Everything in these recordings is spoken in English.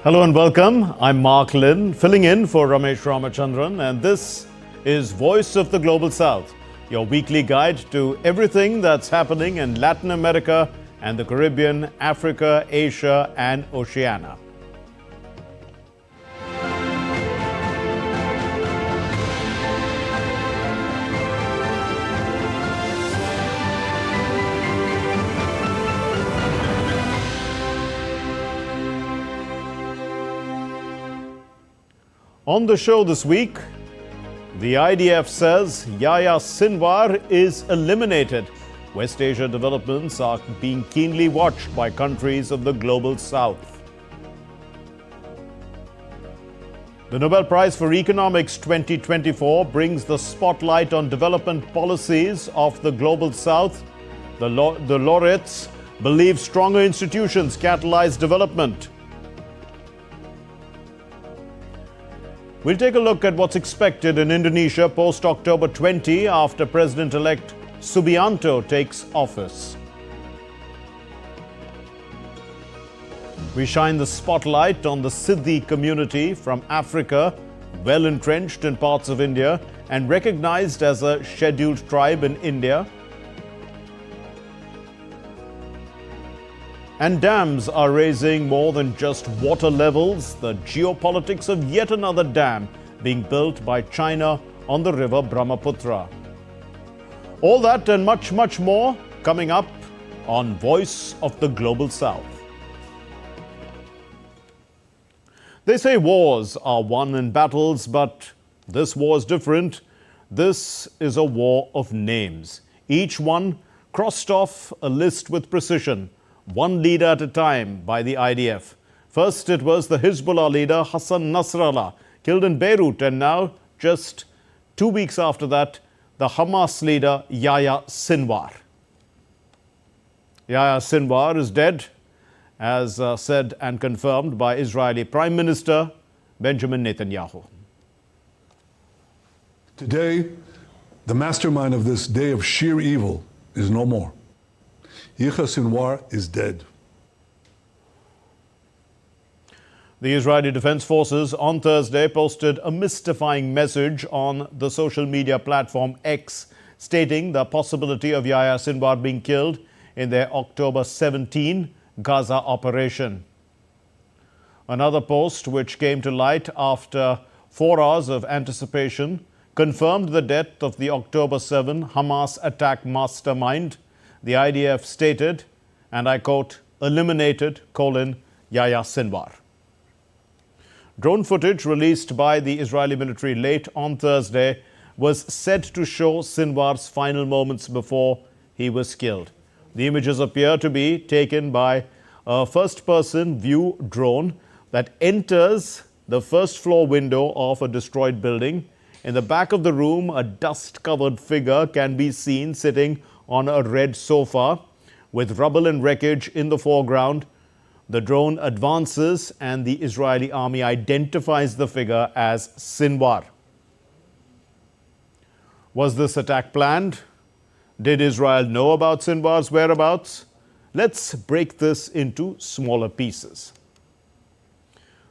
Hello and welcome. I'm Mark Lynn, filling in for Ramesh Ramachandran, and this is Voice of the Global South, your weekly guide to everything that's happening in Latin America and the Caribbean, Africa, Asia, and Oceania. On the show this week, the IDF says Yahya Sinwar is eliminated. West Asia developments are being keenly watched by countries of the Global South. The Nobel Prize for Economics 2024 brings the spotlight on development policies of the Global South. The laureates believe stronger institutions catalyze development. We'll take a look at what's expected in Indonesia post-October 20 after President-elect Subianto takes office. We shine the spotlight on the Siddi community from Africa, well entrenched in parts of India and recognized as a scheduled tribe in India. And dams are raising more than just water levels, the geopolitics of yet another dam being built by China on the river Brahmaputra. All that and much, much more coming up on Voice of the Global South. They say wars are won in battles, but this war is different. This is a war of names. Each one crossed off a list with precision, one leader at a time by the IDF. First, it was the Hezbollah leader Hassan Nasrallah, killed in Beirut, and now, just 2 weeks after that, the Hamas leader Yahya Sinwar. Yahya Sinwar is dead, as said and confirmed by Israeli Prime Minister Benjamin Netanyahu. Today, the mastermind of this day of sheer evil is no more. Yahya Sinwar is dead. The Israeli Defense Forces on Thursday posted a mystifying message on the social media platform X, stating the possibility of Yahya Sinwar being killed in their October 17 Gaza operation. Another post, which came to light after 4 hours of anticipation, confirmed the death of the October 7 Hamas attack mastermind. The IDF stated, and I quote, eliminated, Yahya Sinwar. Drone footage released by the Israeli military late on Thursday was said to show Sinwar's final moments before he was killed. The images appear to be taken by a first-person view drone that enters the first floor window of a destroyed building. In the back of the room, a dust-covered figure can be seen sitting on a red sofa with rubble and wreckage in the foreground. The drone advances and the Israeli army identifies the figure as Sinwar. Was this attack planned? Did Israel know about Sinwar's whereabouts? Let's break this into smaller pieces.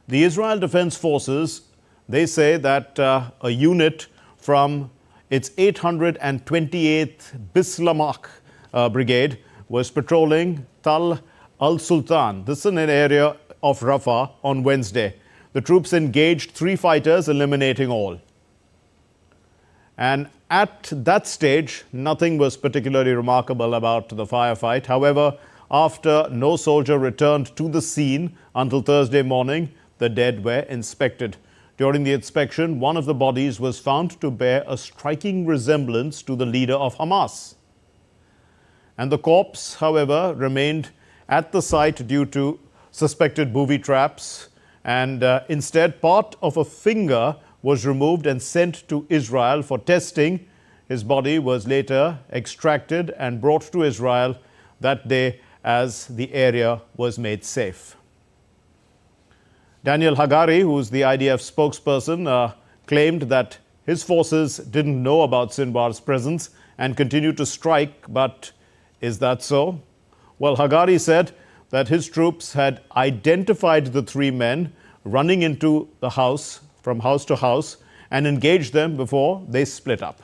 The Israel Defense Forces, they say that a unit from its 828th Bislamach Brigade was patrolling Tal al-Sultan. This is in an area of Rafah on Wednesday. The troops engaged 3 fighters, eliminating all. And at that stage, nothing was particularly remarkable about the firefight. However, after no soldier returned to the scene until Thursday morning, the dead were inspected. During the inspection, one of the bodies was found to bear a striking resemblance to the leader of Hamas. And the corpse, however, remained at the site due to suspected booby traps, and instead part of a finger was removed and sent to Israel for testing. His body was later extracted and brought to Israel that day as the area was made safe. Daniel Hagari, who is the IDF spokesperson, claimed that his forces didn't know about Sinwar's presence and continued to strike. But is that so? Well, Hagari said that his troops had identified the three men running into the house from house to house and engaged them before they split up.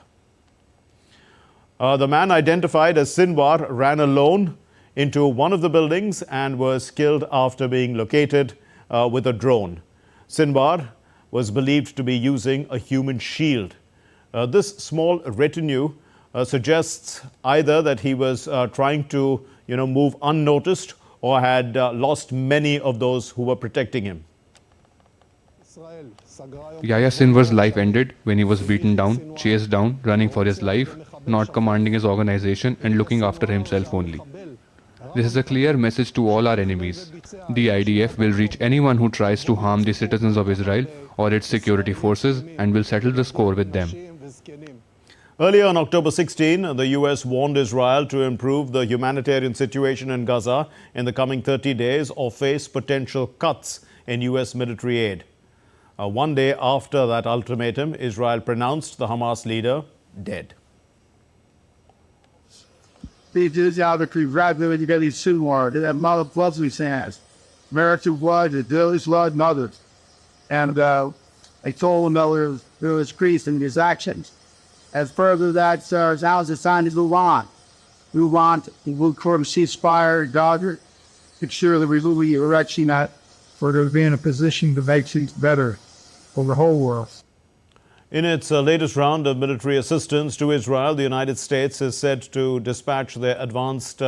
The man identified as Sinwar ran alone into one of the buildings and was killed after being located with a drone. Sinwar was believed to be using a human shield. This small retinue suggests either that he was trying to move unnoticed or had lost many of those who were protecting him. Yahya Sinwar's life ended when he was beaten down, chased down, running for his life, not commanding his organization and looking after himself only. This is a clear message to all our enemies. The IDF will reach anyone who tries to harm the citizens of Israel or its security forces and will settle the score with them. Earlier on October 16, the US warned Israel to improve the humanitarian situation in Gaza in the coming 30 days or face potential cuts in US military aid. One day after that ultimatum, Israel pronounced the Hamas leader dead. American blood, the Jewish blood, and others. And I told him that there was increase in his actions. As further that, now is the time to move on. We want to move toward a ceasefire, God, ensure that we will be erecting that for to be in a position to make things better for the whole world. In its latest round of military assistance to Israel, the United States is said to dispatch their advanced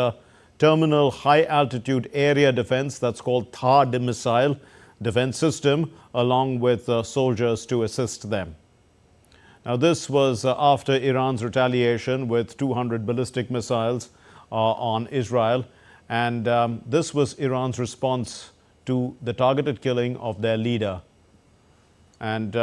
terminal high-altitude area defense, that's called THAAD missile defense system, along with soldiers to assist them. Now, this was after Iran's retaliation with 200 ballistic missiles on Israel, and this was Iran's response to the targeted killing of their leader. And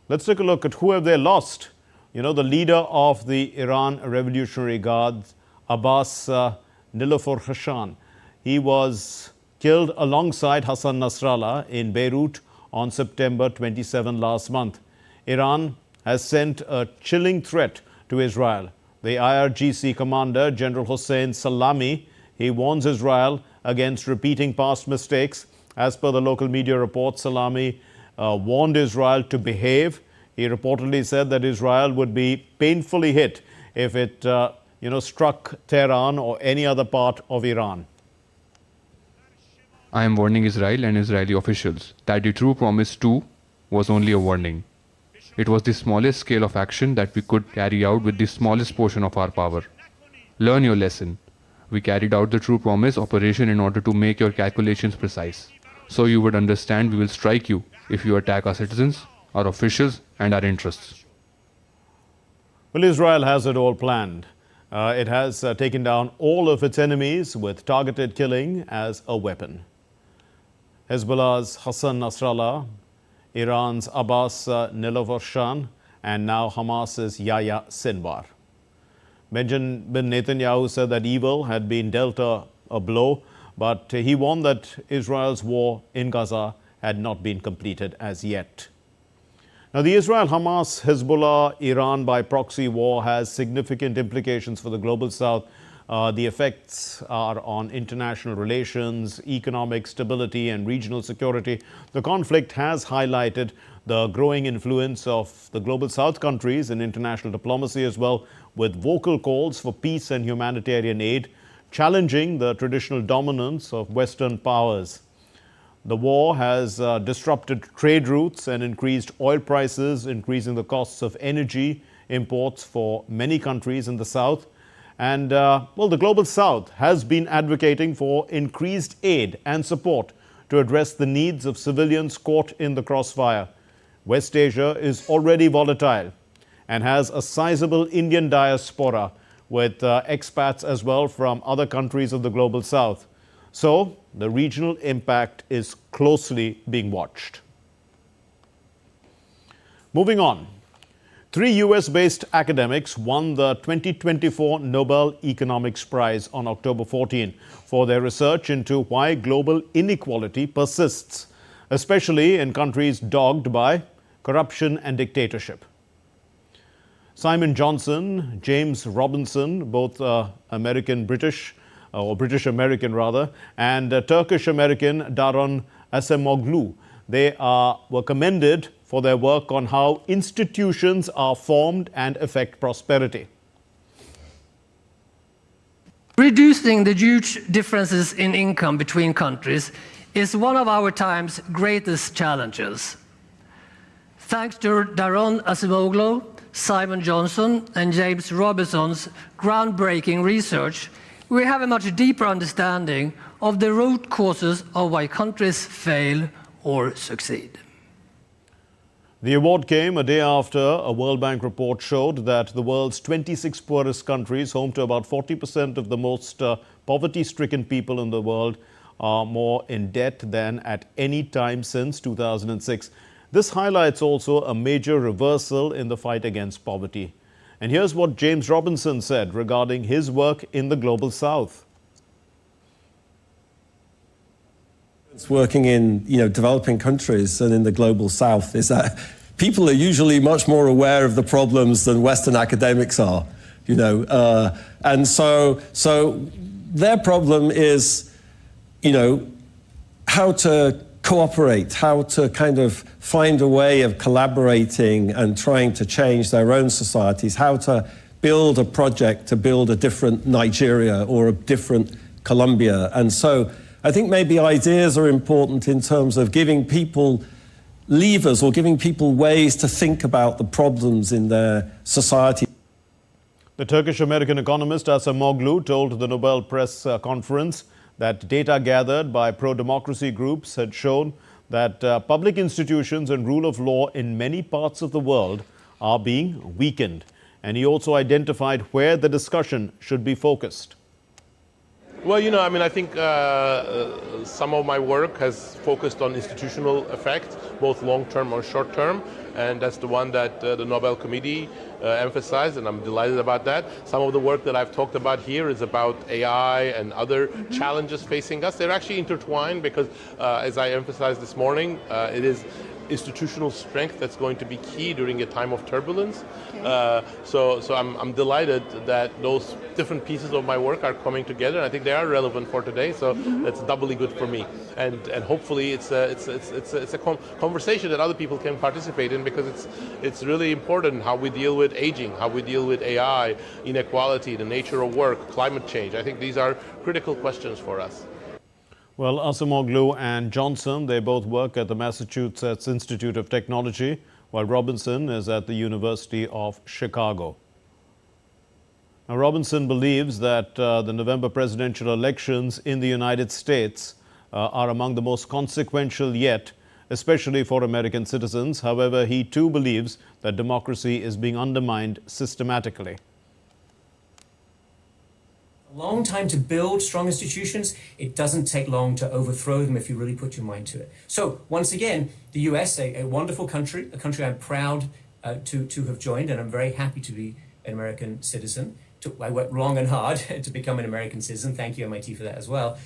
let's take a look at who have they lost. The leader of the Iran Revolutionary Guard, Abbas Niloufar Hashan. He was killed alongside Hassan Nasrallah in Beirut on September 27 last month. Iran has sent a chilling threat to Israel. The IRGC commander, General Hossein Salami, he warns Israel against repeating past mistakes. As per the local media report, Salami warned Israel to behave. He reportedly said that Israel would be painfully hit if it struck Tehran or any other part of Iran. I am warning Israel and Israeli officials that the true promise too was only a warning. It was the smallest scale of action that we could carry out with the smallest portion of our power. Learn your lesson. We carried out the true promise operation in order to make your calculations precise. So you would understand we will strike you if you attack our citizens, our officials and our interests. Well, Israel has it all planned. It has taken down all of its enemies with targeted killing as a weapon. Hezbollah's Hassan Nasrallah, Iran's Abbas Niloufar, and now Hamas's Yahya Sinwar. Benjamin Netanyahu said that evil had been dealt a blow, but he warned that Israel's war in Gaza had not been completed as yet. Now, the Israel-Hamas-Hezbollah-Iran by proxy war has significant implications for the global South. The effects are on international relations, economic stability and regional security. The conflict has highlighted the growing influence of the global South countries in international diplomacy as well, with vocal calls for peace and humanitarian aid, challenging the traditional dominance of Western powers. The war has disrupted trade routes and increased oil prices, increasing the costs of energy imports for many countries in the South. And, the Global South has been advocating for increased aid and support to address the needs of civilians caught in the crossfire. West Asia is already volatile and has a sizable Indian diaspora with expats as well from other countries of the Global South. So, the regional impact is closely being watched. Moving on. 3 US-based academics won the 2024 Nobel Economics Prize on October 14 for their research into why global inequality persists, especially in countries dogged by corruption and dictatorship. Simon Johnson, James Robinson, both American-British, or British American rather, and Turkish American Daron Acemoglu. They were commended for their work on how institutions are formed and affect prosperity. Reducing the huge differences in income between countries is one of our time's greatest challenges. Thanks to Daron Acemoglu, Simon Johnson, and James Robinson's groundbreaking research, we have a much deeper understanding of the root causes of why countries fail or succeed. The award came a day after a World Bank report showed that the world's 26 poorest countries, home to about 40% of the most poverty-stricken people in the world, are more in debt than at any time since 2006. This highlights also a major reversal in the fight against poverty. And here's what James Robinson said regarding his work in the Global South. It's working in developing countries and in the Global South is that people are usually much more aware of the problems than Western academics are, and so their problem is, how to cooperate, how to kind of find a way of collaborating and trying to change their own societies, how to build a project to build a different Nigeria or a different Colombia. And so I think maybe ideas are important in terms of giving people levers or giving people ways to think about the problems in their society. The Turkish-American economist Acemoglu told the Nobel Press Conference that data gathered by pro-democracy groups had shown that public institutions and rule of law in many parts of the world are being weakened. And he also identified where the discussion should be focused. Well, I think some of my work has focused on institutional effects, both long-term or short-term, and that's the one that the Nobel Committee emphasized, and I'm delighted about that. Some of the work that I've talked about here is about AI and other challenges facing us. They're actually intertwined because, as I emphasized this morning, it is institutional strength that's going to be key during a time of turbulence. So I'm delighted that those different pieces of my work are coming together. I think they are relevant for today, so that's doubly good for me. And hopefully it's a conversation that other people can participate in, because it's really important how we deal with aging, how we deal with AI, inequality, the nature of work, climate change. I think these are critical questions for us. Well, Acemoglu and Johnson, they both work at the Massachusetts Institute of Technology, while Robinson is at the University of Chicago. Now, Robinson believes that the November presidential elections in the United States are among the most consequential yet, especially for American citizens. However, he too believes that democracy is being undermined systematically. Long time to build strong institutions. It doesn't take long to overthrow them if you really put your mind to it. So once again, the US, a wonderful country, a country I'm proud to have joined, and I'm very happy to be an American citizen. I worked long and hard to become an American citizen. Thank you, MIT, for that as well.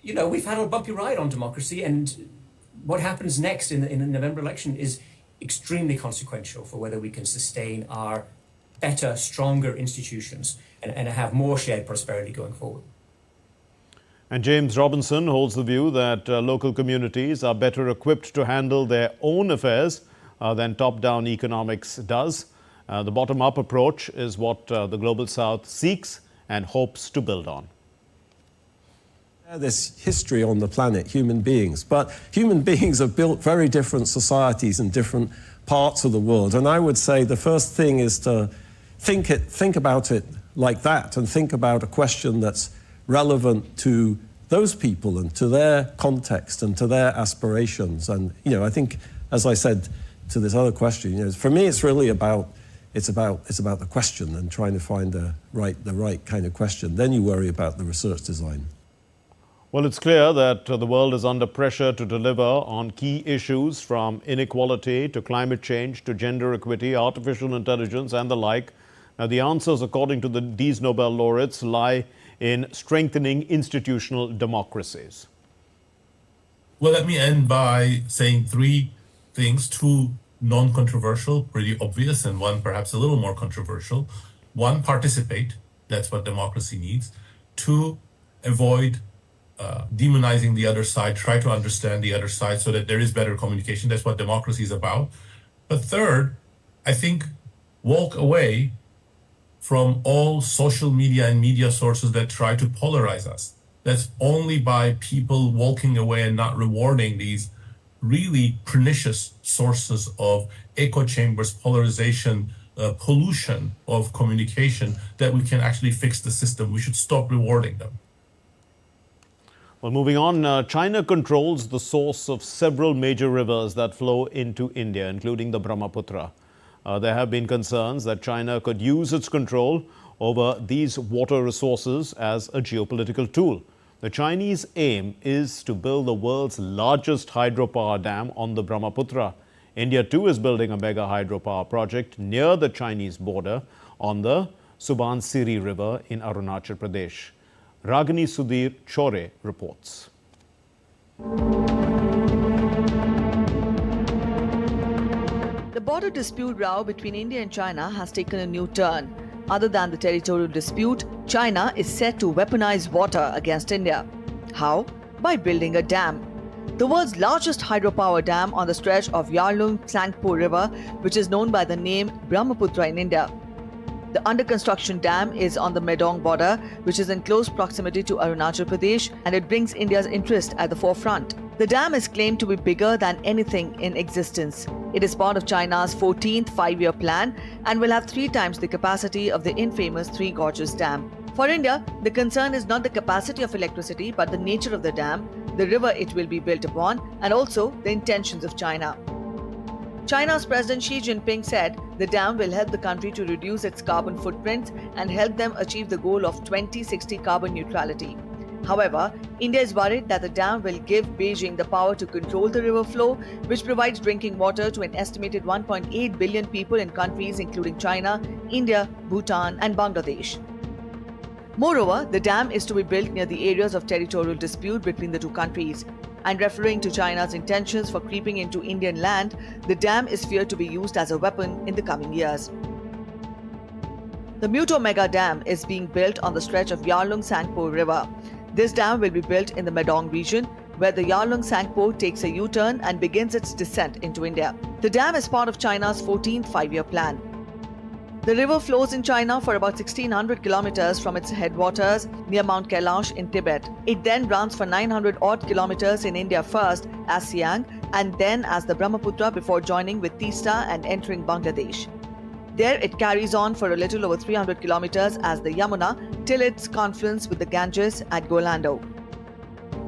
We've had a bumpy ride on democracy, and what happens next in the November election is extremely consequential for whether we can sustain our better, stronger institutions and have more shared prosperity going forward. And James Robinson holds the view that local communities are better equipped to handle their own affairs than top-down economics does. The bottom-up approach is what the Global South seeks and hopes to build on. There's history on the planet, human beings, but human beings have built very different societies in different parts of the world. And I would say the first thing is to think about it like that, and think about a question that's relevant to those people and to their context and to their aspirations. And I think, as I said to this other question, for me it's really about the question and trying to find the right kind of question. Then you worry about the research design. Well, it's clear that the world is under pressure to deliver on key issues from inequality to climate change to gender equity, artificial intelligence and the like. Now, the answers, according to these Nobel laureates, lie in strengthening institutional democracies. Well, let me end by saying three things, two non-controversial, pretty obvious, and one perhaps a little more controversial. One, participate. That's what democracy needs. Two, avoid demonizing the other side, try to understand the other side so that there is better communication. That's what democracy is about. But third, I think walk away from all social media and media sources that try to polarize us. That's only by people walking away and not rewarding these really pernicious sources of echo chambers, polarization, pollution of communication that we can actually fix the system. We should stop rewarding them. Well, moving on, China controls the source of several major rivers that flow into India, including the Brahmaputra. There have been concerns that China could use its control over these water resources as a geopolitical tool. The Chinese aim is to build the world's largest hydropower dam on the Brahmaputra. India too is building a mega hydropower project near the Chinese border on the Subansiri River in Arunachal Pradesh. Ragini Sudhir Chore reports. The border dispute row between India and China has taken a new turn. Other than the territorial dispute, China is set to weaponize water against India. How? By building a dam. The world's largest hydropower dam on the stretch of Yarlung-Tsangpo River, which is known by the name Brahmaputra in India. The under-construction dam is on the Medong border, which is in close proximity to Arunachal Pradesh, and it brings India's interest at the forefront. The dam is claimed to be bigger than anything in existence. It is part of China's 14th five-year plan and will have 3 times the capacity of the infamous Three Gorges Dam. For India, the concern is not the capacity of electricity, but the nature of the dam, the river it will be built upon, and also the intentions of China. China's President Xi Jinping said the dam will help the country to reduce its carbon footprints and help them achieve the goal of 2060 carbon neutrality. However, India is worried that the dam will give Beijing the power to control the river flow, which provides drinking water to an estimated 1.8 billion people in countries including China, India, Bhutan, and Bangladesh. Moreover, the dam is to be built near the areas of territorial dispute between the two countries. And referring to China's intentions for creeping into Indian land, the dam is feared to be used as a weapon in the coming years. The Muto Mega Dam is being built on the stretch of Yarlung-Tsangpo River. This dam will be built in the Medong region, where the Yarlung-Tsangpo takes a U-turn and begins its descent into India. The dam is part of China's 14th five-year plan. The river flows in China for about 1600 kilometers from its headwaters near Mount Kailash in Tibet. It then runs for 900 odd kilometers in India first as Siang and then as the Brahmaputra before joining with Teesta and entering Bangladesh. There it carries on for a little over 300 kilometers as the Yamuna till its confluence with the Ganges at Golando.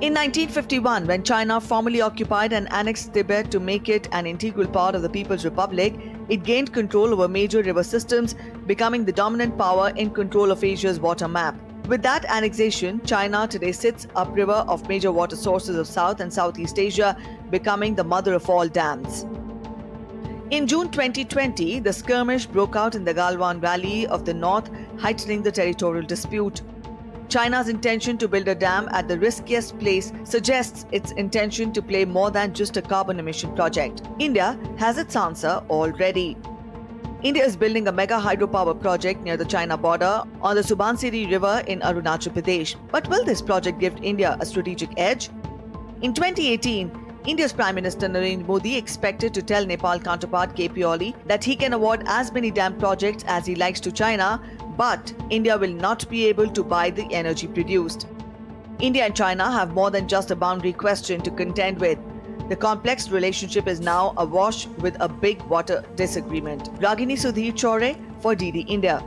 In 1951, when China formally occupied and annexed Tibet to make it an integral part of the People's Republic, it gained control over major river systems, becoming the dominant power in control of Asia's water map. With that annexation, China today sits upriver of major water sources of South and Southeast Asia, becoming the mother of all dams. In June 2020, the skirmish broke out in the Galwan Valley of the north, heightening the territorial dispute. China's intention to build a dam at the riskiest place suggests its intention to play more than just a carbon emission project. India has its answer already. India is building a mega hydropower project near the China border on the Subansiri River in Arunachal Pradesh. But will this project give India a strategic edge? In 2018, India's Prime Minister Narendra Modi expected to tell Nepal counterpart KP Oli that he can award as many dam projects as he likes to China, but India will not be able to buy the energy produced. India and China have more than just a boundary question to contend with. The complex relationship is now awash with a big water disagreement. Ragini Sudhir Chore for DD India.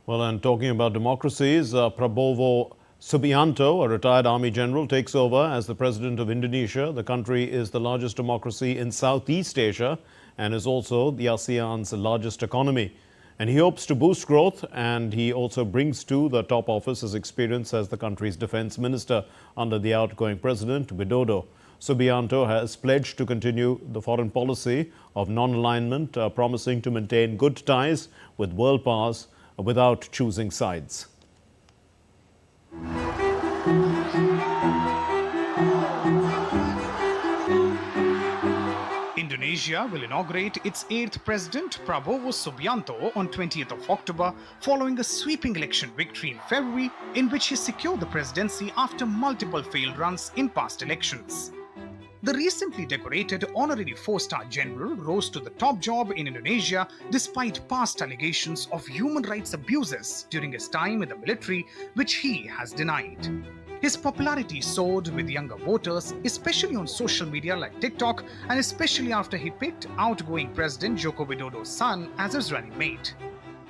Well, and talking about democracies, Prabowo Subianto, a retired army general, takes over as the president of Indonesia. The country is the largest democracy in Southeast Asia and is also the ASEAN's largest economy. And he hopes to boost growth, and he also brings to the top office his experience as the country's defense minister under the outgoing president, Widodo. Subianto has pledged to continue the foreign policy of non-alignment, promising to maintain good ties with world powers without choosing sides. Indonesia will inaugurate its 8th president, Prabowo Subianto, on 20th of October, following a sweeping election victory in February, in which he secured the presidency after multiple failed runs in past elections. The recently decorated honorary 4-star general rose to the top job in Indonesia despite past allegations of human rights abuses during his time in the military, which he has denied. His popularity soared with younger voters, especially on social media like TikTok, and especially after he picked outgoing President Joko Widodo's son as his running mate.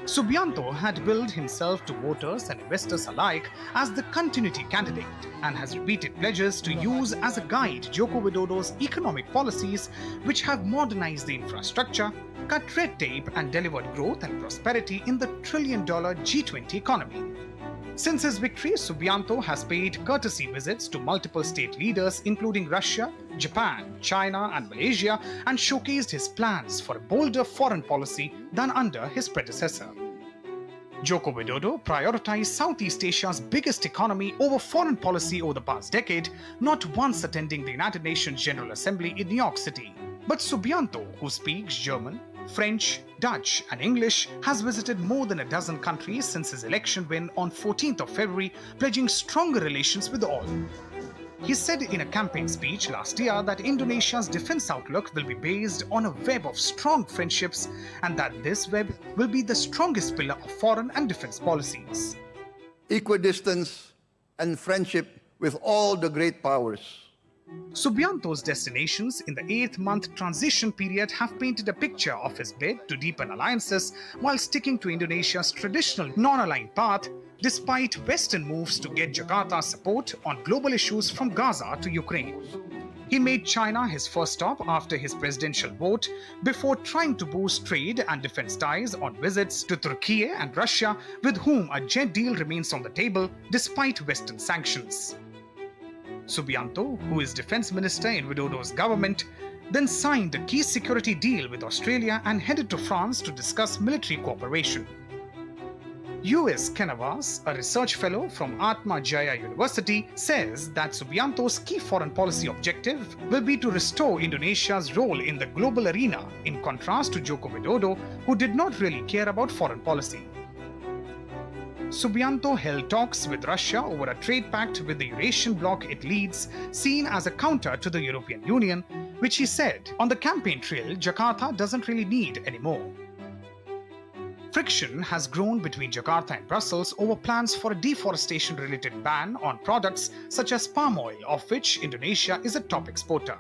Subianto had billed himself to voters and investors alike as the continuity candidate and has repeated pledges to use as a guide Joko Widodo's economic policies, which have modernized the infrastructure, cut red tape, and delivered growth and prosperity in the trillion-dollar G20 economy. Since his victory, Subianto has paid courtesy visits to multiple state leaders including Russia, Japan, China and Malaysia, and showcased his plans for a bolder foreign policy than under his predecessor. Joko Widodo prioritized Southeast Asia's biggest economy over foreign policy over the past decade, not once attending the United Nations General Assembly in New York City. But Subianto, who speaks German, French, Dutch and English, has visited more than a dozen countries since his election win on 14th of February, pledging stronger relations with all. He said in a campaign speech last year that Indonesia's defense outlook will be based on a web of strong friendships and that this web will be the strongest pillar of foreign and defense policies. Equidistance and friendship with all the great powers. Subianto's destinations in the 8th-month transition period have painted a picture of his bid to deepen alliances while sticking to Indonesia's traditional non-aligned path, despite Western moves to get Jakarta's support on global issues from Gaza to Ukraine. He made China his first stop after his presidential vote, before trying to boost trade and defense ties on visits to Turkey and Russia, with whom a jet deal remains on the table despite Western sanctions. Subianto, who is defense minister in Widodo's government, then signed a key security deal with Australia and headed to France to discuss military cooperation. U.S. Canavas, a research fellow from Atma Jaya University, says that Subianto's key foreign policy objective will be to restore Indonesia's role in the global arena, in contrast to Joko Widodo, who did not really care about foreign policy. Subianto held talks with Russia over a trade pact with the Eurasian bloc it leads, seen as a counter to the European Union, which he said on the campaign trail Jakarta doesn't really need anymore. Friction has grown between Jakarta and Brussels over plans for a deforestation-related ban on products such as palm oil, of which Indonesia is a top exporter.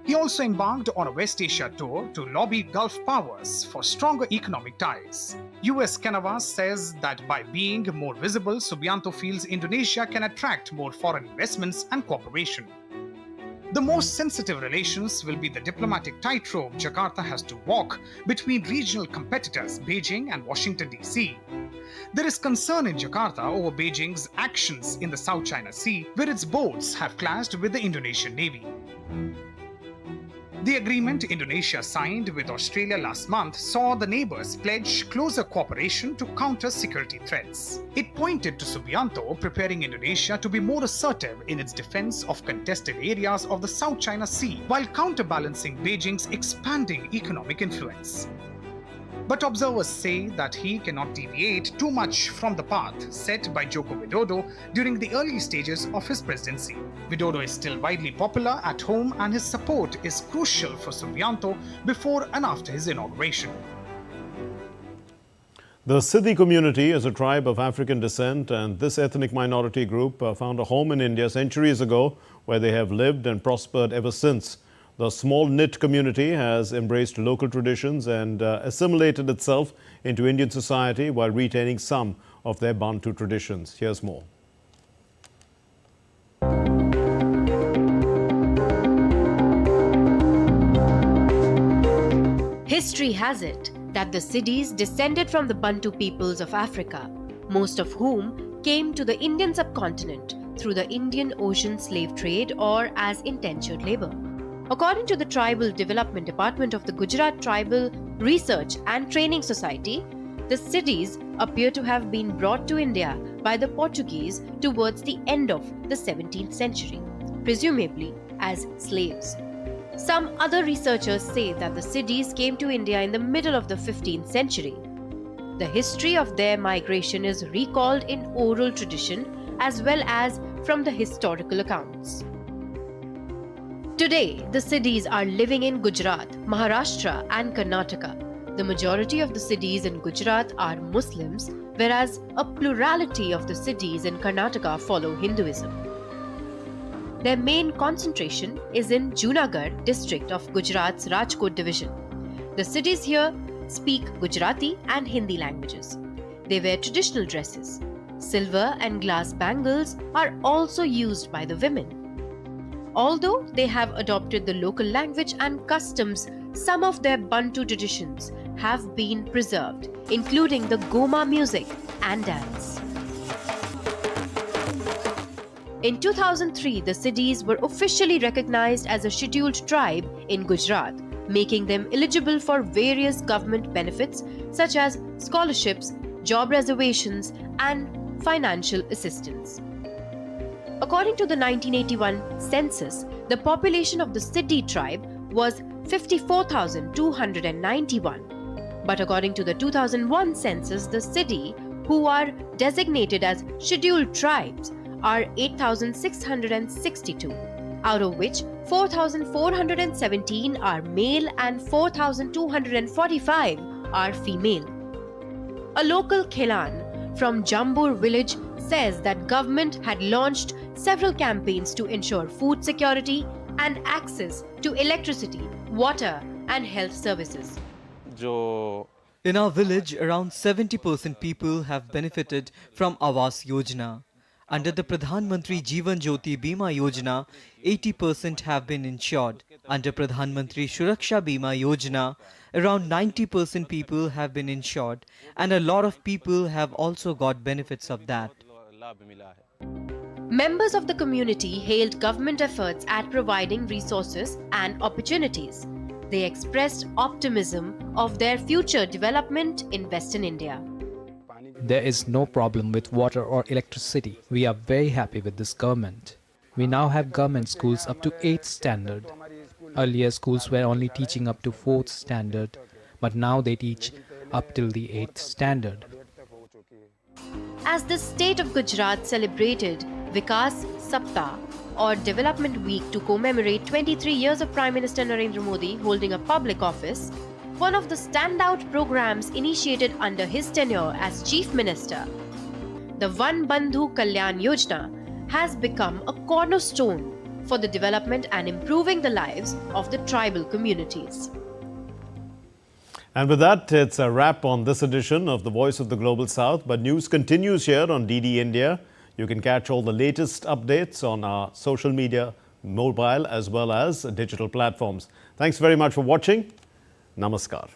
He also embarked on a West Asia tour to lobby Gulf powers for stronger economic ties. US Canavas says that by being more visible, Subianto feels Indonesia can attract more foreign investments and cooperation. The most sensitive relations will be the diplomatic tightrope Jakarta has to walk between regional competitors Beijing and Washington, D.C. There is concern in Jakarta over Beijing's actions in the South China Sea, where its boats have clashed with the Indonesian Navy. The agreement Indonesia signed with Australia last month saw the neighbors pledge closer cooperation to counter security threats. It pointed to Subianto preparing Indonesia to be more assertive in its defense of contested areas of the South China Sea, while counterbalancing Beijing's expanding economic influence. But observers say that he cannot deviate too much from the path set by Joko Widodo during the early stages of his presidency. Widodo is still widely popular at home and his support is crucial for Subianto before and after his inauguration. The Siddi community is a tribe of African descent, and this ethnic minority group found a home in India centuries ago, where they have lived and prospered ever since. The small-knit community has embraced local traditions and assimilated itself into Indian society while retaining some of their Bantu traditions. Here's more. History has it that the Siddis descended from the Bantu peoples of Africa, most of whom came to the Indian subcontinent through the Indian Ocean slave trade or as indentured labor. According to the Tribal Development Department of the Gujarat Tribal Research and Training Society, the Siddis appear to have been brought to India by the Portuguese towards the end of the 17th century, presumably as slaves. Some other researchers say that the Siddis came to India in the middle of the 15th century. The history of their migration is recalled in oral tradition as well as from the historical accounts. Today, the Siddis are living in Gujarat, Maharashtra and Karnataka. The majority of the Siddis in Gujarat are Muslims, whereas a plurality of the Siddis in Karnataka follow Hinduism. Their main concentration is in Junagadh district of Gujarat's Rajkot division. The Siddis here speak Gujarati and Hindi languages. They wear traditional dresses. Silver and glass bangles are also used by the women. Although they have adopted the local language and customs, some of their Bantu traditions have been preserved, including the Goma music and dance. In 2003, the Siddis were officially recognized as a scheduled tribe in Gujarat, making them eligible for various government benefits such as scholarships, job reservations, and financial assistance. According to the 1981 census, the population of the Siddi tribe was 54,291. But according to the 2001 census, the Siddi, who are designated as scheduled tribes, are 8,662, out of which 4,417 are male and 4,245 are female. A local Khilan from Jambur village says that government had launched several campaigns to ensure food security and access to electricity, water and health services. In our village, around 70% people have benefited from Awas Yojana. Under the Pradhan Mantri Jeevan Jyoti Bima Yojana, 80% have been insured. Under Pradhan Mantri Suraksha Bima Yojana, around 90% people have been insured, and a lot of people have also got benefits of that. Members of the community hailed government efforts at providing resources and opportunities. They expressed optimism of their future development in Western India. There is no problem with water or electricity. We are very happy with this government. We now have government schools up to 8th standard. Earlier schools were only teaching up to 4th standard, but now they teach up till the 8th standard. As the state of Gujarat celebrated Vikas Saptah or Development Week to commemorate 23 years of Prime Minister Narendra Modi holding a public office, one of the standout programs initiated under his tenure as Chief Minister, the Van Bandhu Kalyan Yojana, has become a cornerstone for the development and improving the lives of the tribal communities. And with that, it's a wrap on this edition of The Voice of the Global South. But news continues here on DD India. You can catch all the latest updates on our social media, mobile as well as digital platforms. Thanks very much for watching. Namaskar.